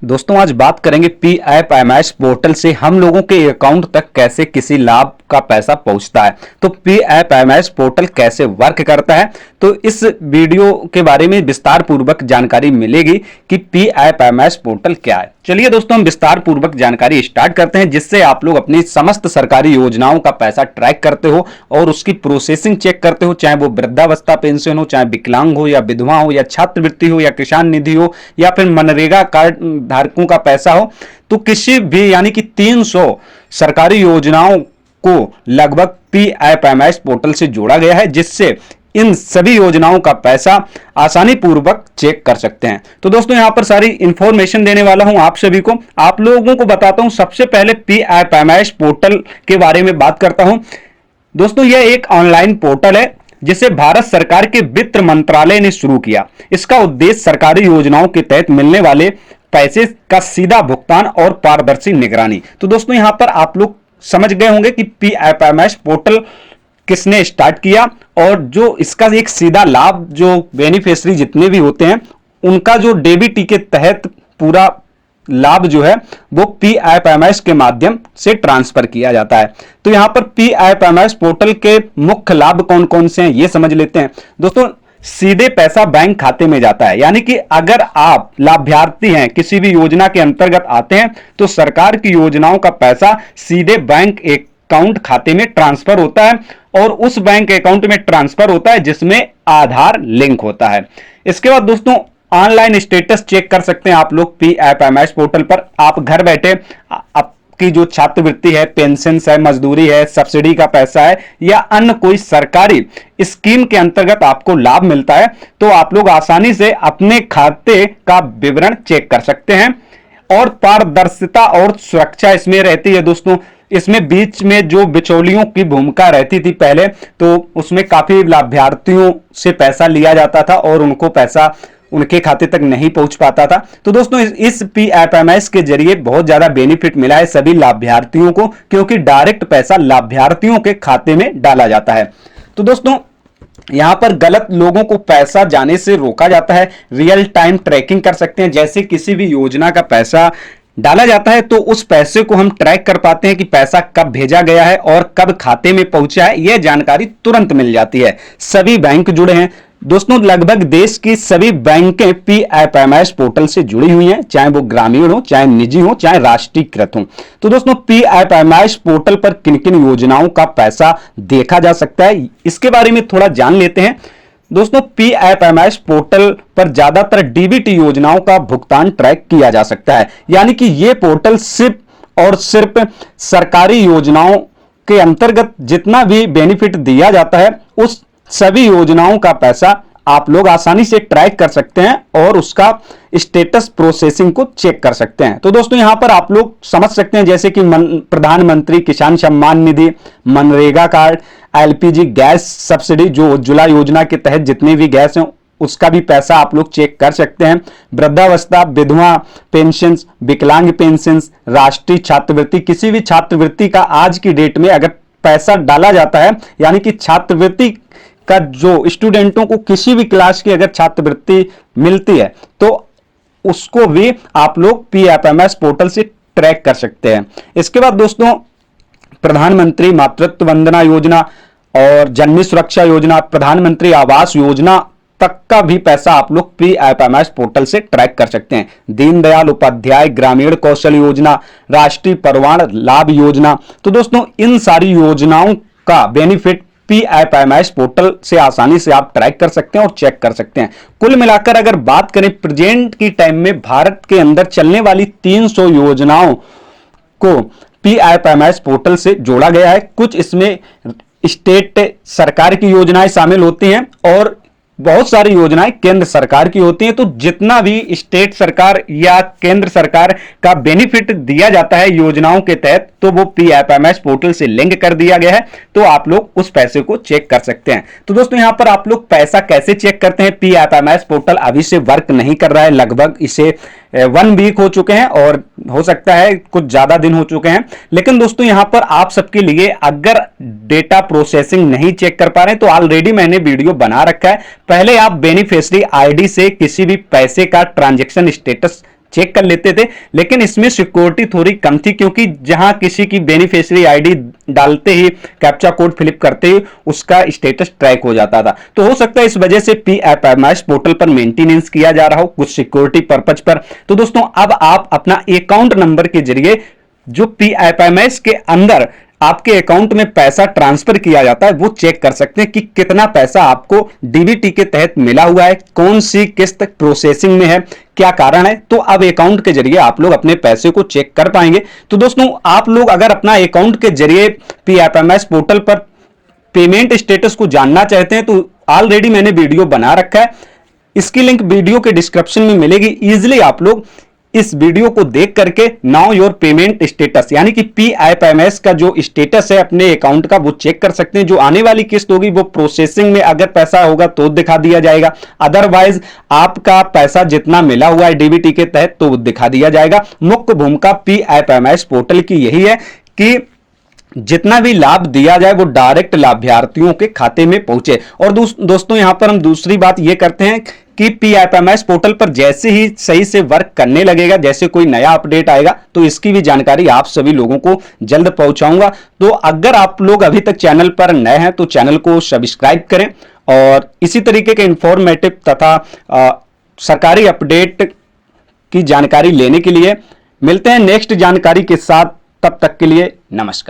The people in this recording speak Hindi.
दोस्तों आज बात करेंगे PFMS पोर्टल से हम लोगों के अकाउंट तक कैसे किसी लाभ का पैसा पहुंचता है। तो PFMS पोर्टल कैसे वर्क करता है, तो इस वीडियो के बारे में विस्तार पूर्वक जानकारी मिलेगी कि PFMS पोर्टल क्या है। चलिए दोस्तों हम विस्तार पूर्वक जानकारी स्टार्ट करते हैं, जिससे आप लोग अपनी समस्त सरकारी योजनाओं का पैसा ट्रैक करते हो और उसकी प्रोसेसिंग चेक करते हो, चाहे वो वृद्धावस्था पेंशन हो, चाहे विकलांग हो या विधवा हो या छात्रवृत्ति हो या किसान निधि हो या फिर मनरेगा कार्ड धारकों का पैसा हो। तो किसी भी यानी कि 300 सरकारी योजनाओं को लगभग PFMS पोर्टल से जोड़ा गया है, जिससे इन सभी योजनाओं का पैसा आसानी पूर्वक चेक कर सकते हैं। तो दोस्तों यहां पर सारी इंफॉर्मेशन देने वाला हूं आप सभी को। आप लोगों को बताता हूं, सबसे पहले PFMS पोर्टल के बारे में बात करता हूं। दोस्तों यह एक ऑनलाइन पोर्टल है जिसे भारत सरकार के वित्त मंत्रालय ने शुरू किया। इसका उद्देश्य सरकारी योजनाओं के तहत मिलने वाले पैसे का सीधा भुगतान और पारदर्शी निगरानी। तो दोस्तों यहां पर आप लोग समझ गए होंगे कि PFMS पोर्टल किसने स्टार्ट किया और जो इसका एक सीधा लाभ जो बेनिफिशियरी जितने भी होते हैं उनका जो डीबीटी के तहत पूरा लाभ जो है वो PFMS के माध्यम से ट्रांसफर किया जाता है। तो यहां पर PFMS पोर्टल के मुख्य लाभ कौन कौन से हैं ये समझ लेते हैं। दोस्तों सीधे पैसा बैंक खाते में जाता है, यानी कि अगर आप लाभार्थी हैं किसी भी योजना के अंतर्गत आते हैं तो सरकार की योजनाओं का पैसा सीधे बैंक अकाउंट खाते में ट्रांसफर होता है और उस बैंक अकाउंट में ट्रांसफर होता है जिसमें आधार लिंक होता है। इसके बाद दोस्तों ऑनलाइन स्टेटस चेक कर सकते हैं आप लोग PFMS पोर्टल पर। आप घर बैठे आपकी जो छात्रवृत्ति है, पेंशन है, मजदूरी है, सब्सिडी का पैसा है या अन्य कोई सरकारी स्कीम के अंतर्गत आपको लाभ मिलता है तो आप लोग आसानी से अपने खाते का विवरण चेक कर सकते हैं और पारदर्शिता और सुरक्षा इसमें रहती है। दोस्तों इसमें बीच में जो बिचौलियों की भूमिका रहती थी पहले, तो उसमें काफी लाभार्थियों से पैसा लिया जाता था और उनको पैसा उनके खाते तक नहीं पहुंच पाता था। तो दोस्तों इस PFMS के जरिए बहुत ज्यादा बेनिफिट मिला है सभी लाभार्थियों को, क्योंकि डायरेक्ट पैसा लाभार्थियों के खाते में डाला जाता है। तो दोस्तों यहां पर गलत लोगों को पैसा जाने से रोका जाता है। रियल टाइम ट्रैकिंग कर सकते हैं, जैसे किसी भी योजना का पैसा डाला जाता है तो उस पैसे को हम ट्रैक कर पाते हैं कि पैसा कब भेजा गया है और कब खाते में पहुंचा है, यह जानकारी तुरंत मिल जाती है। सभी बैंक जुड़े हैं दोस्तों, लगभग देश की सभी बैंकें PFMS पोर्टल से जुड़ी हुई हैं, चाहे वो ग्रामीण हो, चाहे निजी हो, चाहे राष्ट्रीयकृत हो। तो दोस्तों PFMS पोर्टल पर किन किन योजनाओं का पैसा देखा जा सकता है इसके बारे में थोड़ा जान लेते हैं। दोस्तों PFMS पोर्टल पर ज्यादातर डीबीटी योजनाओं का भुगतान ट्रैक किया जा सकता है, यानी कि यह पोर्टल सिर्फ और सिर्फ सरकारी योजनाओं के अंतर्गत जितना भी बेनिफिट दिया जाता है उस सभी योजनाओं का पैसा आप लोग आसानी से ट्रैक कर सकते हैं और उसका स्टेटस प्रोसेसिंग को चेक कर सकते हैं। तो दोस्तों यहां पर आप लोग समझ सकते हैं जैसे कि प्रधानमंत्री किसान सम्मान निधि, MNREGA card, LPG gas subsidy जो उज्ज्वला योजना के तहत जितने भी गैस हैं उसका भी पैसा आप लोग चेक कर सकते हैं। वृद्धावस्था, विधवा पेंशन, विकलांग पेंशन, राष्ट्रीय छात्रवृत्ति, किसी भी छात्रवृत्ति का आज की डेट में अगर पैसा डाला जाता है, यानी कि छात्रवृत्ति का जो स्टूडेंटों को किसी भी क्लास की अगर छात्रवृत्ति मिलती है तो उसको भी आप लोग PFMS पोर्टल से ट्रैक कर सकते हैं। इसके बाद दोस्तों प्रधानमंत्री मातृत्व वंदना योजना और जननी सुरक्षा योजना, प्रधानमंत्री आवास योजना तक का भी पैसा आप लोग PFMS पोर्टल से ट्रैक कर सकते हैं। दीनदयाल उपाध्याय ग्रामीण कौशल योजना, राष्ट्रीय परिवार लाभ योजना। तो दोस्तों इन सारी योजनाओं का बेनिफिट PFMS पोर्टल से आसानी से आप ट्रैक कर सकते हैं और चेक कर सकते हैं। कुल मिलाकर अगर बात करें प्रेजेंट की टाइम में भारत के अंदर चलने वाली 300 योजनाओं को PFMS पोर्टल से जोड़ा गया है। कुछ इसमें स्टेट सरकार की योजनाएं शामिल होती हैं और बहुत सारी योजनाएं केंद्र सरकार की होती हैं। तो जितना भी स्टेट सरकार या केंद्र सरकार का बेनिफिट दिया जाता है योजनाओं के तहत तो वो PFMS पोर्टल से लिंक कर दिया गया है, तो आप लोग उस पैसे को चेक कर सकते हैं। तो दोस्तों यहां पर आप लोग पैसा कैसे चेक करते हैं। PFMS पोर्टल अभी से वर्क नहीं कर रहा है, लगभग इसे 1 वीक हो चुके हैं और हो सकता है कुछ ज्यादा दिन हो चुके हैं। लेकिन दोस्तों यहां पर आप सबके लिए अगर डेटा प्रोसेसिंग नहीं चेक कर पा रहे हैं तो ऑलरेडी मैंने वीडियो बना रखा है। पहले आप बेनिफिशियरी आईडी से किसी भी पैसे का ट्रांजैक्शन स्टेटस चेक कर लेते थे, लेकिन इसमें सिक्योरिटी थोड़ी कम थी, क्योंकि जहां किसी की बेनिफिशियरी आईडी डालते ही, कैप्चा कोड फिलिप करते ही उसका स्टेटस ट्रैक हो जाता था। तो हो सकता है इस वजह से PFMS पोर्टल पर मेंटेनेंस किया जा रहा हो कुछ सिक्योरिटी पर्पज पर। तो दोस्तों अब आप अपना अकाउंट नंबर के जरिए जो PFMS के अंदर आपके अकाउंट में पैसा ट्रांसफर किया जाता है वो चेक कर सकते हैं कि कितना पैसा आपको डीबीटी के तहत मिला हुआ है, कौन सी किस्त प्रोसेसिंग में है, क्या कारण है। तो अब अकाउंट के जरिए आप लोग अपने पैसे को चेक कर पाएंगे। तो दोस्तों आप लोग अगर अपना अकाउंट के जरिए PFMS पोर्टल पर पेमेंट स्टेटस को जानना चाहते हैं तो ऑलरेडी मैंने वीडियो बना रखा है, इसकी लिंक वीडियो के डिस्क्रिप्शन में मिलेगी। इजीली आप लोग इस वीडियो को देख करके नाउ योर पेमेंट स्टेटस यानी कि PFMS का जो स्टेटस है अपने अकाउंट का वो चेक कर सकते हैं। जो आने वाली किस्त होगी वो प्रोसेसिंग में अगर पैसा होगा तो दिखा दिया जाएगा, अदरवाइज आपका पैसा जितना मिला हुआ है डीबीटी के तहत तो दिखा दिया जाएगा। मुख्य भूमिका PFMS पोर्टल की यही है कि जितना भी लाभ दिया जाए वो डायरेक्ट लाभार्थियों के खाते में पहुंचे। और दोस्तों यहां पर हम दूसरी बात ये करते हैं कि PFMS पोर्टल पर जैसे ही सही से वर्क करने लगेगा, जैसे कोई नया अपडेट आएगा तो इसकी भी जानकारी आप सभी लोगों को जल्द पहुंचाऊंगा। तो अगर आप लोग अभी तक चैनल पर नए हैं तो चैनल को सब्सक्राइब करें और इसी तरीके के इंफॉर्मेटिव तथा सरकारी अपडेट की जानकारी लेने के लिए मिलते हैं नेक्स्ट जानकारी के साथ। तब तक के लिए नमस्कार।